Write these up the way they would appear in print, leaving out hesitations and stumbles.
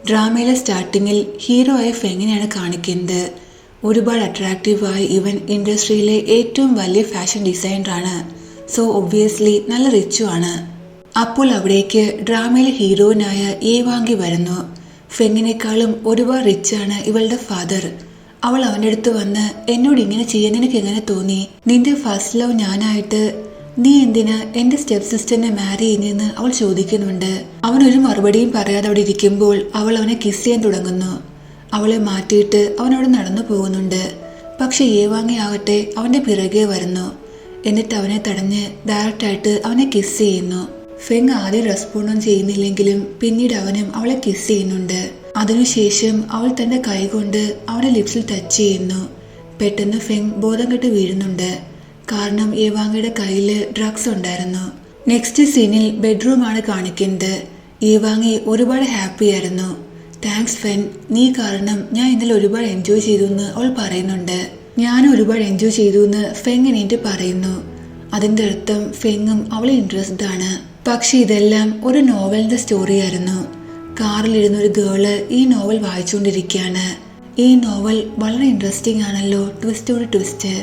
ഡ്രാമയിലെ സ്റ്റാർട്ടിങ്ങിൽ ഹീറോ ആയ ഫെങ്ങിനെയാണ് കാണിക്കുന്നത്. ഒരുപാട് അട്രാക്റ്റീവായി ഇവൻ ഇൻഡസ്ട്രിയിലെ ഏറ്റവും വലിയ ഫാഷൻ ഡിസൈനറാണ്. സോ ഒബ്വിയസ്ലി നല്ല റിച്ചുമാണ്. അപ്പോൾ അവിടേക്ക് ഡ്രാമയിലെ ഹീറോയിനായ ഏവാങ്കി വരുന്നു. ഫെങ്ങിനേക്കാളും ഒരുപാട് റിച്ചാണ് ഇവളുടെ ഫാദർ. അവൾ അവൻ്റെ അടുത്ത് വന്ന് എന്നോട് ഇങ്ങനെ ചെയ്യാൻ നിനക്ക് എങ്ങനെ തോന്നി? നിന്റെ ഫസ്റ്റ് ലവ് ഞാനായിട്ട് നീ എന്തിനാ എന്റെ സ്റ്റെപ്പ് സിസ്റ്ററിനെ മാരി ചെയ്യുന്നതെന്ന് അവൾ ചോദിക്കുന്നുണ്ട്. അവൻ ഒരു മറുപടിയും പറയാതെ അവിടെ ഇരിക്കുമ്പോൾ അവൾ അവനെ കിസ് ചെയ്യാൻ തുടങ്ങുന്നു. അവളെ മാറ്റിയിട്ട് അവനവിടെ നടന്നു പോകുന്നുണ്ട്. പക്ഷെ ഏവാങ്ങി ആകട്ടെ അവന്റെ പിറകെ വരുന്നു. എന്നിട്ട് അവനെ തടഞ്ഞ് ഡയറക്റ്റായിട്ട് അവനെ കിസ് ചെയ്യുന്നു. ഫെങ് ആദ്യം റെസ്പോണ്ടൊന്നും ചെയ്യുന്നില്ലെങ്കിലും പിന്നീട് അവനും അവളെ കിസ് ചെയ്യുന്നുണ്ട്. അതിനുശേഷം അവൾ തന്റെ കൈ കൊണ്ട് അവന്റെ ലിപ്സിൽ ടച്ച് ചെയ്യുന്നു. പെട്ടെന്ന് ഫെങ് ബോധം കെട്ട് വീഴുന്നുണ്ട്. കാരണം ഏവാങ്ങിയുടെ കയ്യില് ഡ്രഗ്സ് ഉണ്ടായിരുന്നു. നെക്സ്റ്റ് സീനിൽ ബെഡ്റൂമാണ് കാണിക്കുന്നത്. ഏവാങ്ങി ഒരുപാട് ഹാപ്പി ആയിരുന്നു. താങ്ക്സ് ഫെൻ, നീ കാരണം ഞാൻ ഇന്നലെ ഒരുപാട് എൻജോയ് ചെയ്തു എന്ന് അവൾ പറയുന്നുണ്ട്. ഞാനും ഒരുപാട് എൻജോയ് ചെയ്തു എന്ന് ഫെങ് എന്നിട്ട് പറയുന്നു. അതിന്റെ അർത്ഥം ഫെങ്ങും അവളെ ഇൻട്രസ്റ്റഡ് ആണ്. പക്ഷെ ഇതെല്ലാം ഒരു നോവലിന്റെ സ്റ്റോറി ആയിരുന്നു. കാറിലിരുന്ന ഒരു ഗേള് ഈ നോവൽ വായിച്ചുകൊണ്ടിരിക്കുകയാണ്. ഈ നോവൽ വളരെ ഇൻട്രസ്റ്റിംഗ് ആണല്ലോ, ട്വിസ്റ്റോട് ട്വിസ്റ്റ്.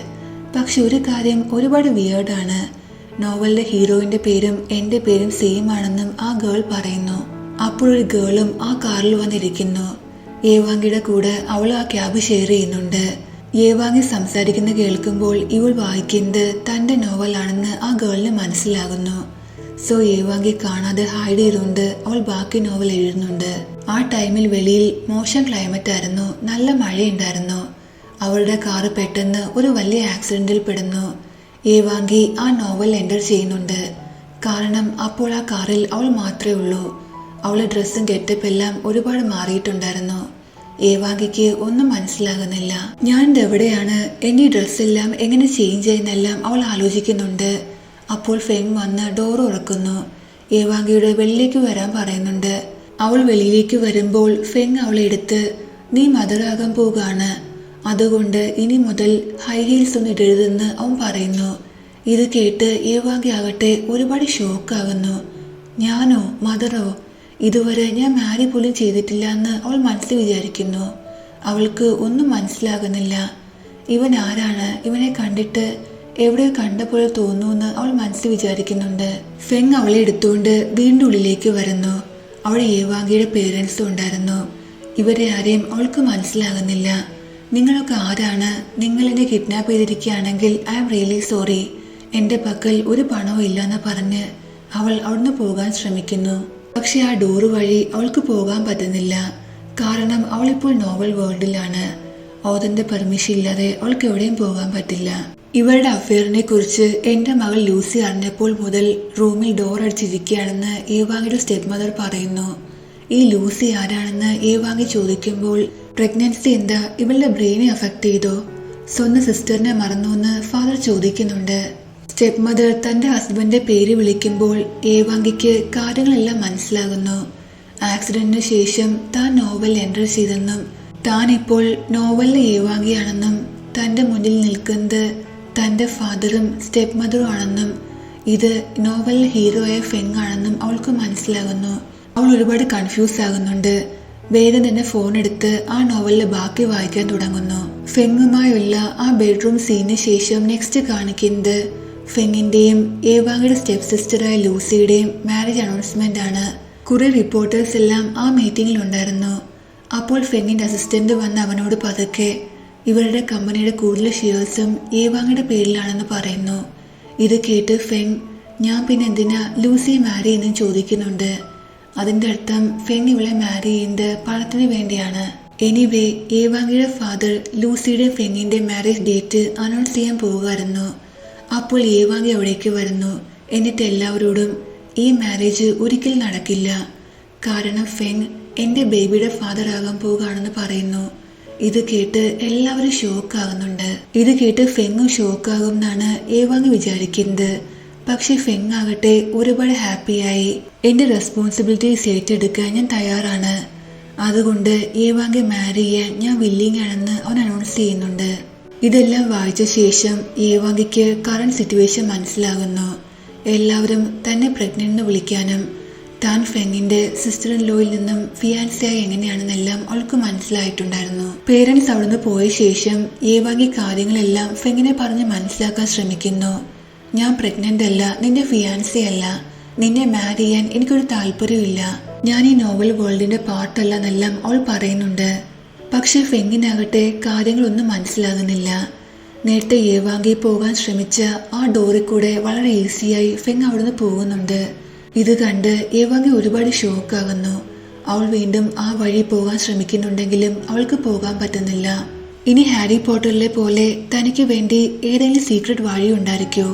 പക്ഷെ ഒരു കാര്യം ഒരുപാട് വിയേർഡാണ്. നോവലിലെ ഹീറോയിന്റെ പേരും എന്റെ പേരും സെയിം ആണെന്നും ആ ഗേൾ പറയുന്നു. അപ്പോൾ ഒരു ഗേളും ആ കാറിൽ വന്നിരിക്കുന്നു. ഏവാങ്കിയുടെ കൂടെ അവൾ ആ ക്യാബ് ഷെയർ ചെയ്യുന്നുണ്ട്. ഏവാങ്ങി സംസാരിക്കുന്ന കേൾക്കുമ്പോൾ ഇവൾ വായിക്കുന്നത് തന്റെ നോവലാണെന്ന് ആ ഗേളിന് മനസ്സിലാകുന്നു. സോ ഏവാങ്കി കാണാതെ ഹൈഡ് ചെയ്തുകൊണ്ട് അവൾ ബാക്കി നോവൽ എഴുതുന്നുണ്ട്. ആ ടൈമിൽ വെളിയിൽ മോശം ക്ലൈമറ്റ് ആയിരുന്നു, നല്ല മഴയുണ്ടായിരുന്നു. അവളുടെ കാറ് പെട്ടെന്ന് ഒരു വലിയ ആക്സിഡന്റിൽ പെടുന്നു. ഏവാങ്കി ആ നോവൽ എൻ്റർ ചെയ്യുന്നുണ്ട്. കാരണം അപ്പോൾ ആ കാറിൽ അവൾ മാത്രമേ ഉള്ളൂ. അവളുടെ ഡ്രസ്സും ഗെറ്റപ്പ് എല്ലാം ഒരുപാട് മാറിയിട്ടുണ്ടായിരുന്നു. ഏവാങ്കിക്ക് ഒന്നും മനസ്സിലാകുന്നില്ല. ഞാൻ എവിടെയാണ്, എൻ്റെ ഡ്രസ്സെല്ലാം എങ്ങനെ ചേഞ്ച് ചെയ്യുന്നെല്ലാം അവൾ ആലോചിക്കുന്നുണ്ട്. അപ്പോൾ ഫെങ് വന്ന് ഡോർ തുറക്കുന്നു. ഏവാങ്കിയുടെ വെളിയിലേക്ക് വരാൻ പറയുന്നുണ്ട്. അവൾ വെളിയിലേക്ക് വരുമ്പോൾ ഫെങ് അവളെ എടുത്ത് നീ മദറാകാൻ പോവുകയാണ്, അതുകൊണ്ട് ഇനി മുതൽ ഹൈ ഹീൽസ് ഒന്നും ഇടരുതെന്ന് അവൻ പറയുന്നു. ഇത് കേട്ട് ഏവാങ്കി ആകട്ടെ ഒരുപാട് ഷോക്കാകുന്നു. ഞാനോ മദറോ? ഇതുവരെ ഞാൻ മാരി പോലും ചെയ്തിട്ടില്ല എന്ന് അവൾ മനസ്സിൽ വിചാരിക്കുന്നു. അവൾക്ക് ഒന്നും മനസ്സിലാകുന്നില്ല. ഇവൻ ആരാണ്? ഇവനെ കണ്ടിട്ട് എവിടെയോ കണ്ട പോലെ തോന്നുന്നു അവൾ മനസ്സിൽ വിചാരിക്കുന്നുണ്ട്. ഫെങ് അവളെ എടുത്തുകൊണ്ട് വീണ്ടും ഉള്ളിലേക്ക് വരുന്നു. അവിടെ ഏവാങ്കിയുടെ പേരൻസും ഉണ്ടായിരുന്നു. ഇവരെ ആരെയും അവൾക്ക് മനസ്സിലാകുന്നില്ല. നിങ്ങളൊക്കെ ആരാണ്? നിങ്ങൾ എന്നെ കിഡ്നാപ്പ് ചെയ്തിരിക്കുകയാണെങ്കിൽ ഐ ആം റിയലി സോറി. എൻ്റെ പക്കൽ ഒരു പണവും ഇല്ലെന്ന് പറഞ്ഞ് അവൾ അവിടുന്ന് പോകാൻ ശ്രമിക്കുന്നു. പക്ഷെ ആ ഡോറ് വഴി അവൾക്ക് പോകാൻ പറ്റുന്നില്ല. കാരണം അവളിപ്പോൾ നോവൽ വേൾഡിലാണ്. ഓതന്റെ പെർമിഷൻ ഇല്ലാതെ അവൾക്ക് എവിടെയും പോകാൻ പറ്റില്ല. ഇവരുടെ അഫെയറിനെ കുറിച്ച് എൻ്റെ മകൾ ലൂസി അറിഞ്ഞപ്പോൾ മുതൽ റൂമിൽ ഡോർ അടിച്ചിരിക്കുകയാണെന്ന് ഏവാങ്ങിയുടെ സ്റ്റെപ്പ് മദർ പറയുന്നു. ഈ ലൂസി ആരാണെന്ന് ഏവാങ്ങി ചോദിക്കുമ്പോൾ പ്രഗ്നൻസി എന്താ ഇവളുടെ ബ്രെയിനെ അഫക്ട് ചെയ്തോ? സ്വന്തം സിസ്റ്ററിനെ മറന്നു എന്ന് ഫാദർ ചോദിക്കുന്നുണ്ട്. സ്റ്റെപ്പ് മദർ തന്റെ ഹസ്ബൻഡിന്റെ പേര് വിളിക്കുമ്പോൾ ഏവാങ്കിക്ക് കാര്യങ്ങളെല്ലാം മനസ്സിലാകുന്നു. ആക്സിഡന്റിന് ശേഷം താൻ നോവൽ എൻ്റർ ചെയ്തെന്നും താൻ ഇപ്പോൾ നോവലിലെ ഏവാങ്കിയാണെന്നും തന്റെ മുന്നിൽ നിൽക്കുന്നത് തന്റെ ഫാദറും സ്റ്റെപ്പ് മദറും ആണെന്നും ഇത് നോവലിലെ ഹീറോ ആയ ഫെങ് ആണെന്നും അവൾക്ക് മനസ്സിലാകുന്നു. അവൾ ഒരുപാട് കൺഫ്യൂസ് ആകുന്നുണ്ട്. വേഗം തന്നെ ഫോൺ എടുത്ത് ആ നോവലിലെ ബാക്കി വായിക്കാൻ തുടങ്ങുന്നു. ഫെങ്ങുമായുള്ള ആ ബെഡ്റൂം സീനിന് ശേഷം നെക്സ്റ്റ് കാണിക്കുന്നത് ഫെങ്ങിന്റെയും ഏവാങ്ങിയുടെ സ്റ്റെപ്പ് സിസ്റ്ററായ ലൂസിയുടെയും മാരേജ് അനൗൺസ്മെന്റ് ആണ്. കുറെ റിപ്പോർട്ടേഴ്സ് എല്ലാം ആ മീറ്റിംഗിൽ ഉണ്ടായിരുന്നു. അപ്പോൾ ഫെങ്ങിന്റെ അസിസ്റ്റന്റ് വന്ന് അവനോട് പതുക്കെ ഇവരുടെ കമ്പനിയുടെ കൂടുതൽ ഷെയർസും ഏവാങ്ങിയുടെ പേരിലാണെന്ന് പറയുന്നു. ഇത് കേട്ട് ഫെങ് ഞാൻ പിന്നെ എന്തിനാ ലൂസിയെ മാരി എന്ന് ചോദിക്കുന്നുണ്ട്. അതിന്റെ അർത്ഥം ഫെങ് ഇവളെ മാരി ചെയ്യുന്നത് പണത്തിന് വേണ്ടിയാണ്. എനിവേ ഏവാങ്ങിയുടെ ഫാദർ ലൂസിയുടെ ഫെങ്ങിന്റെ മാരേജ് ഡേറ്റ് അനൗൺസ് ചെയ്യാൻ പോകുമായിരുന്നു. അപ്പോൾ ഏവാങ്ങി അവിടേക്ക് വരുന്നു. എന്നിട്ട് എല്ലാവരോടും ഈ മാരേജ് ഒരിക്കലും നടക്കില്ല, കാരണം ഫെങ് എൻ്റെ ബേബിയുടെ ഫാദർ ആകാൻ പോകുകയാണെന്ന് പറയുന്നു. ഇത് കേട്ട് എല്ലാവരും ഷോക്കാകുന്നുണ്ട്. ഇത് കേട്ട് ഫെങ്ങും ഷോക്കാകും എന്നാണ് ഏവാങ്ങി വിചാരിക്കുന്നത്. പക്ഷെ ഫെങ് ആകട്ടെ ഒരുപാട് ഹാപ്പിയായി. എൻ്റെ റെസ്പോൺസിബിലിറ്റീസ് ഏറ്റെടുക്കാൻ ഞാൻ തയ്യാറാണ്, അതുകൊണ്ട് ഏവാങ്കി മാരി ചെയ്യാൻ ഞാൻ വില്ലിങ് ആണെന്ന് അവൻ അനൗൺസ് ചെയ്യുന്നുണ്ട്. ഇതെല്ലാം വായിച്ച ശേഷം ഏവാങ്കിക്ക് കറന്റ് സിറ്റുവേഷൻ മനസ്സിലാകുന്നു. എല്ലാവരും തന്നെ പ്രഗ്നന്റ് എന്ന് വിളിക്കാനും താൻ ഫെങ്ങിന്റെ സിസ്റ്റർ ഇൻ ലോയിൽ നിന്നും ഫിയാൻസിയായി എങ്ങനെയാണെന്നെല്ലാം അവൾക്ക് മനസ്സിലായിട്ടുണ്ടായിരുന്നു. പേരൻസ് അവിടുന്ന് പോയ ശേഷം ഏവാഗി കാര്യങ്ങളെല്ലാം ഫെങ്ങിനെ പറഞ്ഞ് മനസ്സിലാക്കാൻ ശ്രമിക്കുന്നു. ഞാൻ പ്രഗ്നന്റ് അല്ല, നിന്റെ ഫിയാൻസി അല്ല, നിന്നെ മാരി ചെയ്യാൻ എനിക്കൊരു താല്പര്യമില്ല, ഞാൻ ഈ നോവൽ വേൾഡിന്റെ പാർട്ടല്ല എന്നെല്ലാം അവൾ പറയുന്നുണ്ട്. പക്ഷെ ഫെങ്ങിനാകട്ടെ കാര്യങ്ങളൊന്നും മനസ്സിലാകുന്നില്ല. നേരത്തെ ഏവാങ്കി പോകാൻ ശ്രമിച്ച ആ ഡോറിൽ കൂടെ വളരെ ഈസിയായി ഫെങ് അവിടുന്ന് പോകുന്നുണ്ട്. ഇത് കണ്ട് ഏവാങ്കി ഒരുപാട് ഷോക്കാകുന്നു. അവൾ വീണ്ടും ആ വഴി പോകാൻ ശ്രമിക്കുന്നുണ്ടെങ്കിലും അവൾക്ക് പോകാൻ പറ്റുന്നില്ല. ഇനി ഹാരി പോട്ടറിലെ പോലെ തനിക്ക് വേണ്ടി ഏതെങ്കിലും സീക്രട്ട് വഴി ഉണ്ടായിരിക്കോ?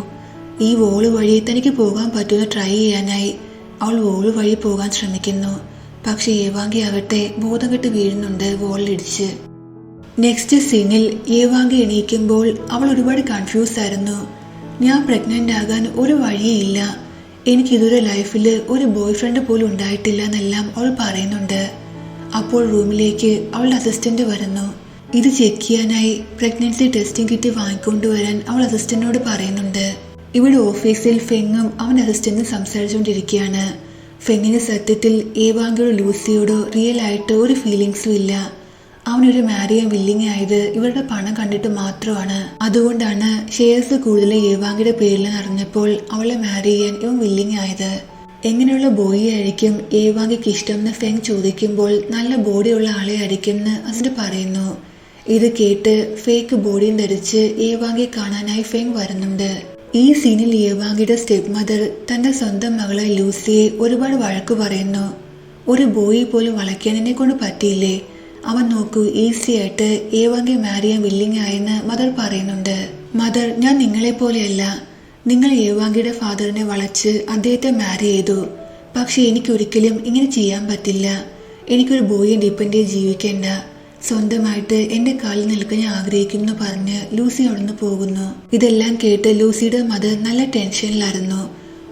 ഈ വോള് വഴി തനിക്ക് പോകാൻ പറ്റുമെന്ന് ട്രൈ ചെയ്യാനായി അവൾ വോള് വഴി പോകാൻ ശ്രമിക്കുന്നു. പക്ഷെ ഏവാങ്കി ആകട്ടെ ബോധം കെട്ട് വീഴുന്നുണ്ട് വോളിലിടിച്ച്. നെക്സ്റ്റ് സീനിൽ ഏവാങ്കി എണീക്കുമ്പോൾ അവൾ ഒരുപാട് കൺഫ്യൂസ് ആയിരുന്നു. ഞാൻ പ്രഗ്നന്റ് ആകാൻ ഒരു വഴിയില്ല, എനിക്കിതുവരെ ലൈഫിൽ ഒരു ബോയ് ഫ്രണ്ട് പോലും ഉണ്ടായിട്ടില്ല എന്നെല്ലാം അവൾ പറയുന്നുണ്ട്. അപ്പോൾ റൂമിലേക്ക് അവളുടെ അസിസ്റ്റന്റ് വരുന്നു. ഇത് ചെക്ക് ചെയ്യാനായി പ്രഗ്നൻസി ടെസ്റ്റിംഗ് കിറ്റ് വാങ്ങിക്കൊണ്ടുവരാൻ അവൾ അസിസ്റ്റന്റിനോട് പറയുന്നുണ്ട്. ഇവിടെ ഓഫീസിൽ ഫെങ്ങും അവൻ അസിസ്റ്റന്റും സംസാരിച്ചുകൊണ്ടിരിക്കുകയാണ്. ഫെങ്ങിന് സത്യത്തിൽ ഏവാങ്കിയോടോ ലൂസിയോടോ റിയൽ ആയിട്ട് ഒരു ഫീലിങ്സും ഇല്ല. അവനൊരു മാരി ചെയ്യാൻ വില്ലിങ് ആയത് ഇവരുടെ പണം കണ്ടിട്ട് മാത്രമാണ്. അതുകൊണ്ടാണ് ഷെയർസ് കൂടുതൽ ഏവാങ്കിയുടെ പേരിൽ അറിഞ്ഞപ്പോൾ അവളെ മാരി ചെയ്യാൻ ഇവൻ വില്ലിങ് ആയത്. എങ്ങനെയുള്ള ബോയി ആയിരിക്കും ഏവാങ്കിക്ക് ഇഷ്ടം എന്ന് ഫെങ് ചോദിക്കുമ്പോൾ നല്ല ബോഡിയുള്ള ആളെ ആയിരിക്കും എന്ന് അസിന് പറയുന്നു. ഇത് കേട്ട് ഫേക്ക് ബോഡിയും ധരിച്ച് ഏവാങ്കിയെ കാണാനായി ഫെങ് വരുന്നുണ്ട്. ഈ സീനിൽ ഏവാങ്കിയുടെ സ്റ്റെപ്പ് മദർ തന്റെ സ്വന്തം മകളെ ലൂസിയെ ഒരുപാട് വഴക്ക് പറയുന്നു. ഒരു ബോയി പോലും വളയ്ക്കാൻ എന്നെ കൊണ്ട് പറ്റിയില്ലേ, അവൻ നോക്കൂ ഈസി ആയിട്ട് ഏവാങ്കി മാരി ചെയ്യാൻ വില്ലിങ് ആയെന്ന് മദർ പറയുന്നുണ്ട്. മദർ, ഞാൻ നിങ്ങളെ പോലെയല്ല, നിങ്ങൾ ഏവാങ്കിയുടെ ഫാദറിനെ വളച്ച് അദ്ദേഹത്തെ മാരി ചെയ്തു. പക്ഷെ എനിക്കൊരിക്കലും ഇങ്ങനെ ചെയ്യാൻ പറ്റില്ല. എനിക്കൊരു ബോയിയെ ഡിപ്പെൻഡ് ചെയ്ത് ജീവിക്കേണ്ട, സ്വന്തമായിട്ട് എന്റെ കാലിൽ നിൽക്കാൻ ഞാൻ ആഗ്രഹിക്കുന്നു പറഞ്ഞ് ലൂസി അവിടുന്ന് പോകുന്നു. ഇതെല്ലാം കേട്ട് ലൂസിയുടെ മദർ നല്ല ടെൻഷനിലായിരുന്നു.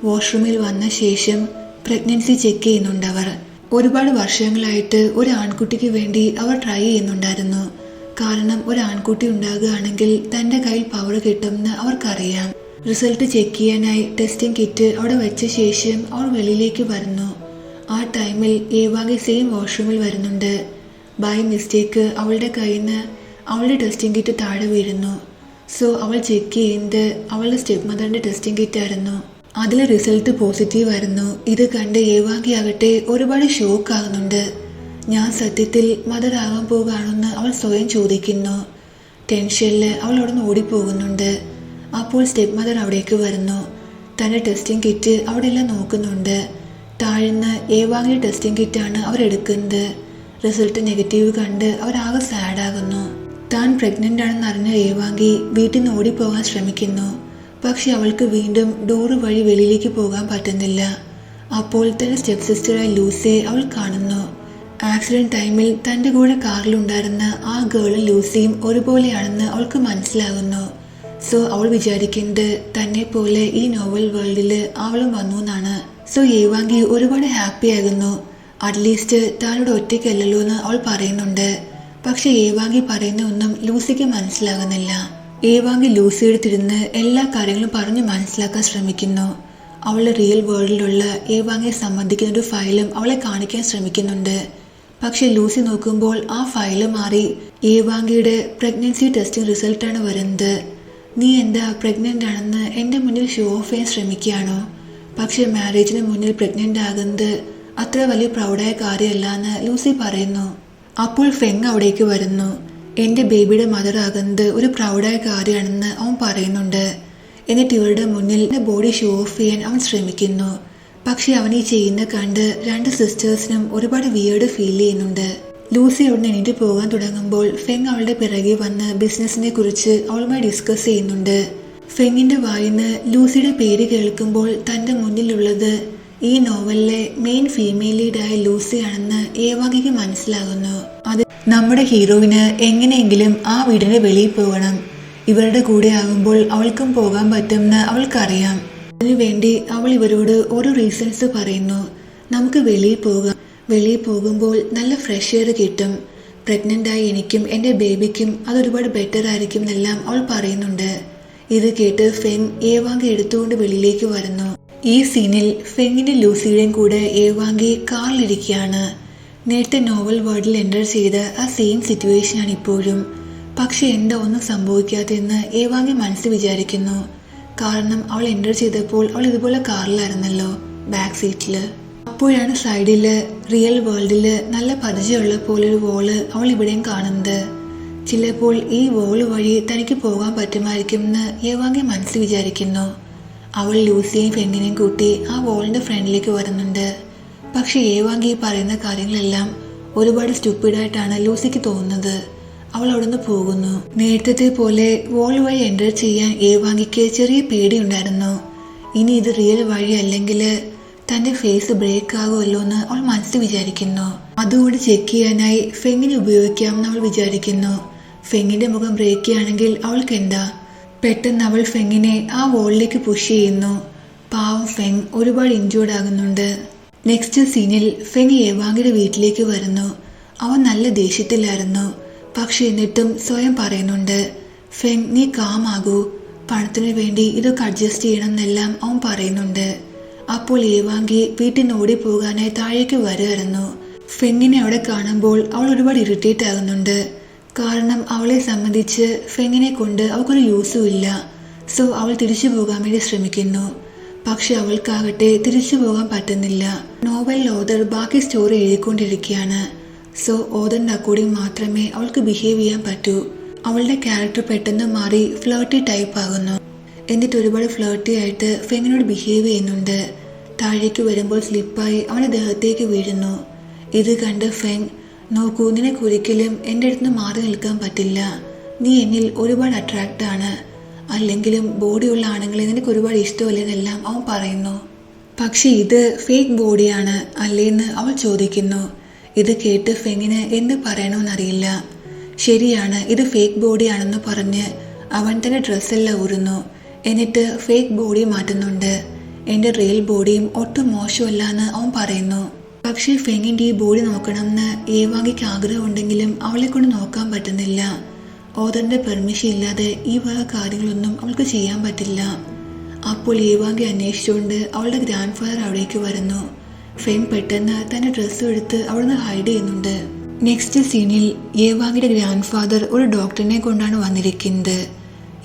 വാഷ്റൂമിൽ വന്ന ശേഷം പ്രഗ്നൻസി ചെക്ക് ചെയ്യുന്നുണ്ട് അവർ. ഒരുപാട് വർഷങ്ങളായിട്ട് ഒരു ആൺകുട്ടിക്ക് വേണ്ടി അവർ ട്രൈ ചെയ്യുന്നുണ്ടായിരുന്നു. കാരണം ഒരു ആൺകുട്ടി ഉണ്ടാകുകയാണെങ്കിൽ തന്റെ കയ്യിൽ പവർ കിട്ടുമെന്ന് അവർക്കറിയാം. റിസൾട്ട് ചെക്ക് ചെയ്യാനായി ടെസ്റ്റിംഗ് കിറ്റ് അവിടെ വെച്ച ശേഷം അവൾ വെളിയിലേക്ക് വരുന്നു. ആ ടൈമിൽ ഏവാങ്കി സെയിം വാഷ്റൂമിൽ വരുന്നുണ്ട്. ബൈ മിസ്റ്റേക്ക് അവളുടെ കയ്യിൽ നിന്ന് അവളുടെ ടെസ്റ്റിംഗ് കിറ്റ് താഴെ വീഴുന്നു. സോ അവൾ ചെക്ക് ചെയ്യുന്നത് അവളുടെ സ്റ്റെപ്പ് മദറിന്റെ ടെസ്റ്റിംഗ് കിറ്റ് ആയിരുന്നു. അതിൽ റിസൾട്ട് പോസിറ്റീവ് ആയിരുന്നു. ഇത് കണ്ട് ഏവാങ്കി ആകട്ടെ ഒരുപാട് ഷോക്ക് ആകുന്നുണ്ട്. ഞാൻ സത്യത്തിൽ മദർ ആകാൻ പോകുകയാണെന്ന് അവൾ സ്വയം ചോദിക്കുന്നു. ടെൻഷനിൽ അവൾ അവിടെ നിന്ന് ഓടിപ്പോകുന്നുണ്ട്. അപ്പോൾ സ്റ്റെപ്പ് മദർ അവിടേക്ക് വരുന്നു. തൻ്റെ ടെസ്റ്റിംഗ് കിറ്റ് അവിടെ എല്ലാം നോക്കുന്നുണ്ട്. താഴ്ന്ന് ഏവാങ്കിയുടെ ടെസ്റ്റിംഗ് കിറ്റാണ് അവരെടുക്കുന്നത്. റിസൾട്ട് നെഗറ്റീവ് കണ്ട് അവരാകെ സാഡാകുന്നു. താൻ പ്രഗ്നന്റ് ആണെന്ന് അറിഞ്ഞ ഏവാങ്കി വീട്ടിൽ നിന്ന് ഓടിപ്പോകാൻ ശ്രമിക്കുന്നു. പക്ഷെ അവൾക്ക് വീണ്ടും ഡോറ് വഴി വെളിയിലേക്ക് പോകാൻ പറ്റുന്നില്ല. അപ്പോൾ തന്റെ സ്റ്റെപ്പ് സിസ്റ്ററായ ലൂസിയെ അവൾ കാണുന്നു. ആക്സിഡന്റ് ടൈമിൽ തന്റെ കൂടെ കാറിലുണ്ടായിരുന്ന ആ ഗേളും ലൂസിയും ഒരുപോലെയാണെന്ന് അവൾക്ക് മനസ്സിലാകുന്നു. സോ അവൾ വിചാരിക്കുന്നത് തന്നെ പോലെ ഈ നോവൽ വേൾഡിൽ അവളും വന്നു എന്നാണ്. സോ ഏവാങ്കി ഒരുപാട് ഹാപ്പി ആകുന്നു. അറ്റ്ലീസ്റ്റ് താനോട് ഒറ്റയ്ക്കല്ലല്ലോ എന്ന് അവൾ പറയുന്നുണ്ട്. പക്ഷെ ഏവാങ്കി പറയുന്ന ഒന്നും ലൂസിക്ക് മനസ്സിലാകുന്നില്ല. ഏവാങ്കി ലൂസിയുടെ തിരുന്ന് എല്ലാ കാര്യങ്ങളും പറഞ്ഞു മനസ്സിലാക്കാൻ ശ്രമിക്കുന്നു. അവളുടെ റിയൽ വേൾഡിലുള്ള ഏവാങ്കിയെ സംബന്ധിക്കുന്ന ഒരു ഫയലും അവളെ കാണിക്കാൻ ശ്രമിക്കുന്നുണ്ട്. പക്ഷെ ലൂസി നോക്കുമ്പോൾ ആ ഫയല് മാറി ഏവാങ്കിയുടെ പ്രഗ്നൻസി ടെസ്റ്റിംഗ് റിസൾട്ടാണ് വരുന്നത്. നീ എന്താ പ്രഗ്നന്റ് ആണെന്ന് എൻ്റെ മുന്നിൽ ഷോ ഓഫ് ചെയ്യാൻ ശ്രമിക്കുകയാണോ? പക്ഷെ മാരേജിന് മുന്നിൽ പ്രഗ്നന്റ് ആകുന്നത് അത്ര വലിയ പ്രൗഡായ കാര്യമല്ല എന്ന് ലൂസി പറയുന്നു. അപ്പോൾ ഫെങ് അവിടേക്ക് വരുന്നു. എൻ്റെ ബേബിയുടെ മദർ ആകുന്നത് ഒരു പ്രൗഡായ കാര്യമാണെന്ന് അവൻ പറയുന്നുണ്ട്. എന്നിട്ട് ഇവരുടെ മുന്നിൽ ബോഡി ഷോ ഓഫ് ചെയ്യാൻ അവൻ ശ്രമിക്കുന്നു. പക്ഷെ അവൻ ഈ ചെയ്യുന്ന കണ്ട് രണ്ട് സിസ്റ്റേഴ്സിനും ഒരുപാട് വിയേർഡ് ഫീൽ ചെയ്യുന്നുണ്ട്. ലൂസി അവിടെ എണീറ്റ് പോകാൻ തുടങ്ങുമ്പോൾ ഫെങ് അവളുടെ പിറകെ വന്ന് ബിസിനസിനെ കുറിച്ച് അവളുമായി ഡിസ്കസ് ചെയ്യുന്നുണ്ട്. ഫെങ്ങിന്റെ വായിന്ന് ലൂസിയുടെ പേര് കേൾക്കുമ്പോൾ തന്റെ മുന്നിലുള്ളത് ഈ നോവലിലെ മെയിൻ ഫീമെയിൽ ലീഡായ ലൂസിയാണെന്ന് ഏവാങ്കിക്ക് മനസ്സിലാകുന്നു. അത് നമ്മുടെ ഹീറോയിന് എങ്ങനെയെങ്കിലും ആ വീടിന്റെ വെളിയിൽ പോകണം. ഇവരുടെ കൂടെ ആകുമ്പോൾ അവൾക്കും പോകാൻ പറ്റുമെന്ന് അവൾക്കറിയാം. അതിനുവേണ്ടി അവൾ ഇവരോട് ഓരോ റീസൺസ് പറയുന്നു. നമുക്ക് വെളിയിൽ പോകാം, വെളിയിൽ പോകുമ്പോൾ നല്ല ഫ്രഷ് എയർ കിട്ടും, പ്രഗ്നൻ്റായി എനിക്കും എൻ്റെ ബേബിക്കും അതൊരുപാട് ബെറ്റർ ആയിരിക്കും എന്നെല്ലാം അവൾ പറയുന്നുണ്ട്. ഇത് കേട്ട് ഫെങ് ഏവാങ്കി എടുത്തുകൊണ്ട് വെളിയിലേക്ക് വരുന്നു. ഈ സീനിൽ ഫെങ്ങിന്റെ ലൂസിയുടെയും കൂടെ ഏവാങ്കി കാറിലിരിക്കുകയാണ്. നേരത്തെ നോവൽ വേൾഡിൽ എൻ്റർ ചെയ്ത ആ സെയിം സിറ്റുവേഷനാണ് ഇപ്പോഴും. പക്ഷെ എന്താ ഒന്നും സംഭവിക്കാതെന്ന് ഏവാങ്കി മനസ്സിൽ വിചാരിക്കുന്നു. കാരണം അവൾ എൻ്റർ ചെയ്തപ്പോൾ അവൾ ഇതുപോലെ കാറിലായിരുന്നല്ലോ, ബാക്ക് സീറ്റിൽ. അപ്പോഴാണ് സൈഡില് റിയൽ വേൾഡില് നല്ല പരിചയമുള്ള പോലൊരു വോള് അവൾ ഇവിടെയും കാണുന്നത്. ചിലപ്പോൾ ഈ വോള് വഴി തനിക്ക് പോകാൻ പറ്റുമായിരിക്കും എന്ന് ഏവാങ്കി മനസ്സിൽ വിചാരിക്കുന്നു. അവൾ ലൂസിയെയും ഫെങ്ങിനെയും കൂട്ടി ആ വോളിന്റെ ഫ്രണ്ടിലേക്ക് വരുന്നുണ്ട്. പക്ഷെ ഏവാങ്കി പറയുന്ന കാര്യങ്ങളെല്ലാം ഒരുപാട് സ്റ്റുപ്പിഡായിട്ടാണ് ലൂസിക്ക് തോന്നുന്നത്. അവൾ അവിടുന്ന് പോകുന്നു. നേരത്തെ പോലെ വോൾ വഴി എൻ്റർ ചെയ്യാൻ ഏവാങ്കിക്ക് ചെറിയ പേടിയുണ്ടായിരുന്നു. ഇനി ഇത് റിയൽ വഴി അല്ലെങ്കിൽ തന്റെ ഫേസ് ബ്രേക്ക് ആകുമല്ലോ എന്ന് അവൾ മനസ്സിൽ വിചാരിക്കുന്നു. അതുകൊണ്ട് ചെക്ക് ചെയ്യാനായി ഫെങ്ങിനെ ഉപയോഗിക്കാമെന്ന് അവൾ വിചാരിക്കുന്നു. ഫെങ്ങിന്റെ മുഖം ബ്രേക്ക് ചെയ്യുകയാണെങ്കിൽ അവൾക്ക് എന്താ? പെട്ടെന്ന് അവൾ ഫെങ്ങിനെ ആ വോളിലേക്ക് പുഷ് ചെയ്യുന്നു. പാവം ഫെങ് ഒരുപാട് ഇൻജേർഡ് ആകുന്നുണ്ട്. നെക്സ്റ്റ് സീനിൽ ഫെങ് ഏവാങ്കിയുടെ വീട്ടിലേക്ക് വരുന്നു. അവൻ നല്ല ദേഷ്യത്തിലായിരുന്നു. പക്ഷെ എന്നിട്ടും സ്വയം പറയുന്നുണ്ട്, ഫെങ് നീ കാമാകൂ, പണത്തിനു വേണ്ടി ഇതൊക്കെ അഡ്ജസ്റ്റ് ചെയ്യണം എന്നെല്ലാം അവൻ പറയുന്നുണ്ട്. അപ്പോൾ ഏവാങ്കി വീട്ടിൽ നിന്ന് ഓടിപ്പോകാനായി താഴേക്ക് വരുമായിരുന്നു. ഫെങ്ങിനെ അവിടെ കാണുമ്പോൾ അവൾ ഒരുപാട് ഇറിറ്റേറ്റ് ആകുന്നുണ്ട്. കാരണം അവളെ സംബന്ധിച്ച് ഫെങ്ങിനെ കൊണ്ട് അവൾക്കൊരു യൂസും ഇല്ല. സോ അവൾ തിരിച്ചു പോകാൻ വേണ്ടി ശ്രമിക്കുന്നു. പക്ഷെ അവൾക്കാകട്ടെ തിരിച്ചു പോകാൻ പറ്റുന്നില്ല. നോവൽ ഓതർ ബാക്കി സ്റ്റോറി എഴുതിക്കൊണ്ടിരിക്കുകയാണ്. സോ ഓതറിന്റെ അക്കോർഡിംഗ് മാത്രമേ അവൾക്ക് ബിഹേവ് ചെയ്യാൻ പറ്റൂ. അവളുടെ ക്യാരക്ടർ പെട്ടെന്ന് മാറി ഫ്ലേർട്ടി ടൈപ്പ് ആകുന്നു. എന്നിട്ട് ഒരുപാട് ഫ്ലേർട്ടി ആയിട്ട് ഫെങ്ങിനോട് ബിഹേവ് ചെയ്യുന്നുണ്ട്. താഴേക്ക് വരുമ്പോൾ സ്ലിപ്പായി അവന്റെ ദേഹത്തേക്ക് വീഴുന്നു. ഇത് കണ്ട് ഫെങ്, നോക്കൂ, നിനക്കൊരിക്കലും എൻ്റെ അടുത്ത് നിന്ന് മാറി നിൽക്കാൻ പറ്റില്ല. നീ എന്നിൽ ഒരുപാട് അട്രാക്റ്റ് ആണ്. അല്ലെങ്കിലും ബോഡിയുള്ള ആണുങ്ങളെ നിനക്ക് ഒരുപാട് ഇഷ്ടമല്ലെന്നെല്ലാം അവൻ പറയുന്നു. പക്ഷെ ഇത് ഫേക്ക് ബോഡിയാണ് അല്ലേന്ന് അവൾ ചോദിക്കുന്നു. ഇത് കേട്ട് ഫെങ്ങിന് എന്ത് പറയണമെന്നറിയില്ല. ശരിയാണ്, ഇത് ഫേക്ക് ബോഡിയാണെന്ന് പറഞ്ഞ് അവൻ തന്റെ ഡ്രസ്സെല്ലാം ഊരുന്നു. എന്നിട്ട് ഫേക്ക് ബോഡി മാറ്റുന്നുണ്ട്. എൻ്റെ റിയൽ ബോഡിയും ഒട്ടും മോശമല്ല എന്ന് അവൻ പറയുന്നു. പക്ഷേ ഫെങ്ങിന്റെ ഈ ബോഡി നോക്കണമെന്ന് ഏവാങ്കിക്ക് ആഗ്രഹമുണ്ടെങ്കിലും അവളെ കൊണ്ട് നോക്കാൻ പറ്റുന്നില്ല. ഓതറിന്റെ പെർമിഷൻ ഇല്ലാതെ ഈ വക കാര്യങ്ങളൊന്നും അവൾക്ക് ചെയ്യാൻ പറ്റില്ല. അപ്പോൾ ഏവാങ്കി അന്വേഷിച്ചുകൊണ്ട് അവളുടെ ഗ്രാൻഡ് ഫാദർ അവിടേക്ക് വരുന്നു. ഫെങ് പെട്ടെന്ന് തന്റെ ഡ്രസ്സ് എടുത്ത് അവിടുന്ന് ഹൈഡ് ചെയ്യുന്നുണ്ട്. നെക്സ്റ്റ് സീനിൽ ഏവാങ്കിയുടെ ഗ്രാൻഡ് ഫാദർ ഒരു ഡോക്ടറിനെ കൊണ്ടാണ് വന്നിരിക്കുന്നത്.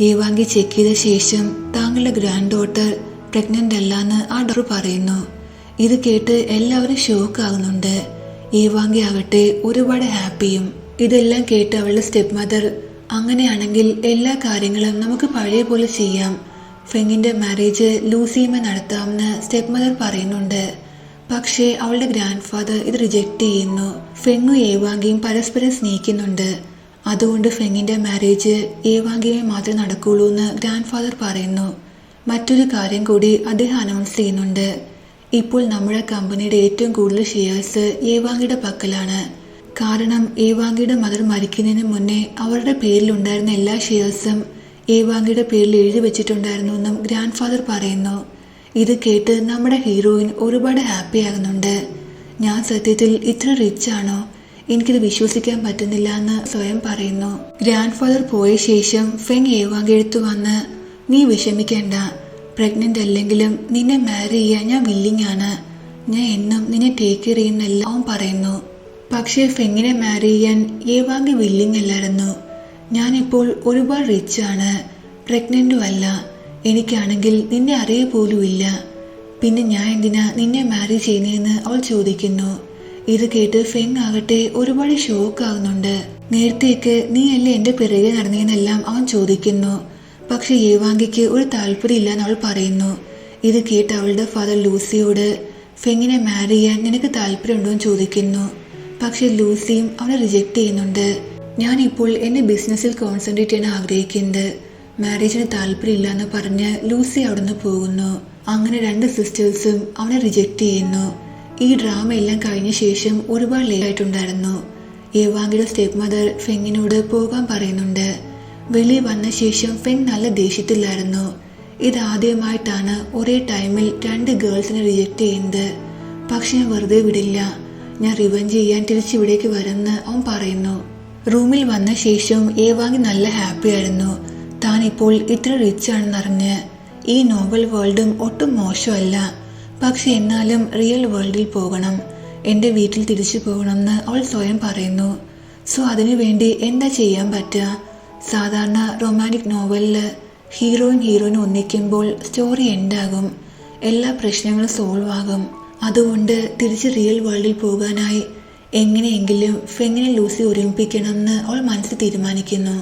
ഏവാങ്കി ചെക്ക് ചെയ്ത ശേഷം താങ്കളുടെ ഗ്രാൻഡ് ഡോട്ടർ പ്രഗ്നന്റ് അല്ലാന്ന് ആ ഡോക്ടർ പറയുന്നു. ഇത് കേട്ട് എല്ലാവരും ഷോക്ക് ആകുന്നുണ്ട്. ഏവാങ്കി ആകട്ടെ ഒരുപാട് ഹാപ്പിയും. ഇതെല്ലാം കേട്ട് അവളുടെ സ്റ്റെപ്പ് മദർ, അങ്ങനെയാണെങ്കിൽ എല്ലാ കാര്യങ്ങളും നമുക്ക് പഴയ പോലെ ചെയ്യാം, ഫെങ്ങിന്റെ മാരേജ് ലൂസിയുമായി നടത്താമെന്ന് സ്റ്റെപ്പ് മദർ പറയുന്നുണ്ട്. പക്ഷേ അവളുടെ ഗ്രാൻഡ് ഫാദർ ഇത് റിജക്റ്റ് ചെയ്യുന്നു. ഫെങ്ങും ഏവാങ്കിയും പരസ്പരം സ്നേഹിക്കുന്നുണ്ട്. അതുകൊണ്ട് ഫെങ്ങിന്റെ മാരേജ് ഏവാങ്കിയുമായി മാത്രമേ നടക്കുള്ളൂ എന്ന് ഗ്രാൻഡ് ഫാദർ പറയുന്നു. മറ്റൊരു കാര്യം കൂടി അദ്ദേഹം അനൗൺസ് ചെയ്യുന്നുണ്ട്. ഇപ്പോൾ നമ്മുടെ കമ്പനിയുടെ ഏറ്റവും കൂടുതൽ ഷെയർസ് ഏവാങ്കിയുടെ പക്കലാണ്. കാരണം ഏവാങ്കിയുടെ മദർ മരിക്കുന്നതിന് മുന്നേ അവരുടെ പേരിലുണ്ടായിരുന്ന എല്ലാ ഷെയർസും ഏവാങ്കിയുടെ പേരിൽ എഴുതി വെച്ചിട്ടുണ്ടായിരുന്നു എന്നും ഗ്രാൻഡ് ഫാദർ പറയുന്നു. ഇത് കേട്ട് നമ്മുടെ ഹീറോയിൻ ഒരുപാട് ഹാപ്പി ആകുന്നുണ്ട്. ഞാൻ സത്യത്തിൽ ഇത്ര റിച്ച് ആണോ, എനിക്കിത് വിശ്വസിക്കാൻ പറ്റുന്നില്ല എന്ന് സ്വയം പറയുന്നു. ഗ്രാൻഡ് ഫാദർ പോയ ശേഷം ഫെങ് ഏവാങ്കി എടുത്തു വന്ന്, നീ വിഷമിക്കേണ്ട, പ്രഗ്നന്റ് അല്ലെങ്കിലും നിന്നെ മാരി ചെയ്യാൻ ഞാൻ വില്ലിങ് ആണ്, ഞാൻ എന്നും നിന്നെ ടേക്ക് കെയർ ചെയ്യുന്നല്ല അവൻ പറയുന്നു. പക്ഷേ ഫെങ്ങിനെ മാരി ചെയ്യാൻ ഏവാങ്കി വില്ലിങ് അല്ലായിരുന്നു. ഞാനിപ്പോൾ ഒരുപാട് റിച്ച് ആണ്, പ്രഗ്നന്റും അല്ല, എനിക്കാണെങ്കിൽ നിന്നെ അറിയ പോലും ഇല്ല, പിന്നെ ഞാൻ എന്തിനാ നിന്നെ മാരി ചെയ്യുന്നതെന്ന് അവൾ ചോദിക്കുന്നു. ഇത് കേട്ട് ഫെങ് ആകട്ടെ ഒരുപാട് ഷോക്ക് ആകുന്നുണ്ട്. നേരത്തേക്ക് നീ അല്ലേ എന്റെ പിറകെ നടന്നതെന്നെല്ലാം അവൻ ചോദിക്കുന്നു. പക്ഷെ ഏവാങ്കിക്ക് ഒരു താല്പര്യം ഇല്ലാന്ന് അവൾ പറയുന്നു. ഇത് കേട്ട് അവളുടെ ഫാദർ ലൂസിയോട് ഫെങ്ങിനെ മാരി ചെയ്യാൻ നിനക്ക് താല്പര്യമുണ്ടോ എന്ന് ചോദിക്കുന്നു. പക്ഷെ ലൂസിയും അവനെ റിജക്റ്റ് ചെയ്യുന്നുണ്ട്. ഞാനിപ്പോൾ എന്റെ ബിസിനസ്സിൽ കോൺസെൻട്രേറ്റ് ചെയ്യാൻ ആഗ്രഹിക്കുന്നത്, മാരേജിന് താല്പര്യമില്ല എന്ന് പറഞ്ഞ് ലൂസി അവിടുന്ന് പോകുന്നു. അങ്ങനെ രണ്ട് സിസ്റ്റേഴ്സും അവനെ റിജക്റ്റ് ചെയ്യുന്നു. ഈ ഡ്രാമ എല്ലാം കഴിഞ്ഞ ശേഷം ഒരുപാട് ലേറ്റ് ആയിട്ടുണ്ടായിരുന്നു. ഏവാങ്കിയുടെ സ്റ്റെപ്പ് മദർ ഫെങ്ങിനോട് പോകാൻ പറയുന്നുണ്ട്. വെളിയിൽ വന്ന ശേഷം ഫെങ് നല്ല ദേഷ്യത്തിലായിരുന്നു. ഇതാദ്യമായിട്ടാണ് ഒരേ ടൈമിൽ രണ്ട് ഗേൾസിനെ റിജക്റ്റ് ചെയ്യുന്നത്. പക്ഷെ ഞാൻ വെറുതെ വിടില്ല, ഞാൻ റിവെഞ്ച് ചെയ്യാൻ തിരിച്ചിവിടേക്ക് വരുമെന്ന് അവൻ പറയുന്നു. റൂമിൽ വന്ന ശേഷം ഏവാങ്കി നല്ല ഹാപ്പി ആയിരുന്നു. താൻ ഇപ്പോൾ ഇത്ര റിച്ച് ആണെന്നറിഞ്ഞ്. ഈ നോവൽ വേൾഡും ഒട്ടും മോശമല്ല, പക്ഷെ എന്നാലും റിയൽ വേൾഡിൽ പോകണം, എൻ്റെ വീട്ടിൽ തിരിച്ചു പോകണമെന്ന് അവൾ സ്വയം പറയുന്നു. സോ അതിനുവേണ്ടി എന്താ ചെയ്യാൻ പറ്റുക? സാധാരണ റൊമാൻറ്റിക് നോവലിൽ ഹീറോയിനും ഒന്നിക്കുമ്പോൾ സ്റ്റോറി എൻഡാകും, എല്ലാ പ്രശ്നങ്ങളും സോൾവ് ആകും. അതുകൊണ്ട് തിരിച്ച് റിയൽ വേൾഡിൽ പോകാനായി എങ്ങനെയെങ്കിലും ഫെങ്ങിനെ ലൂസി ഒരുമിപ്പിക്കണമെന്ന് അവൾ മനസ്സിൽ തീരുമാനിക്കുന്നു.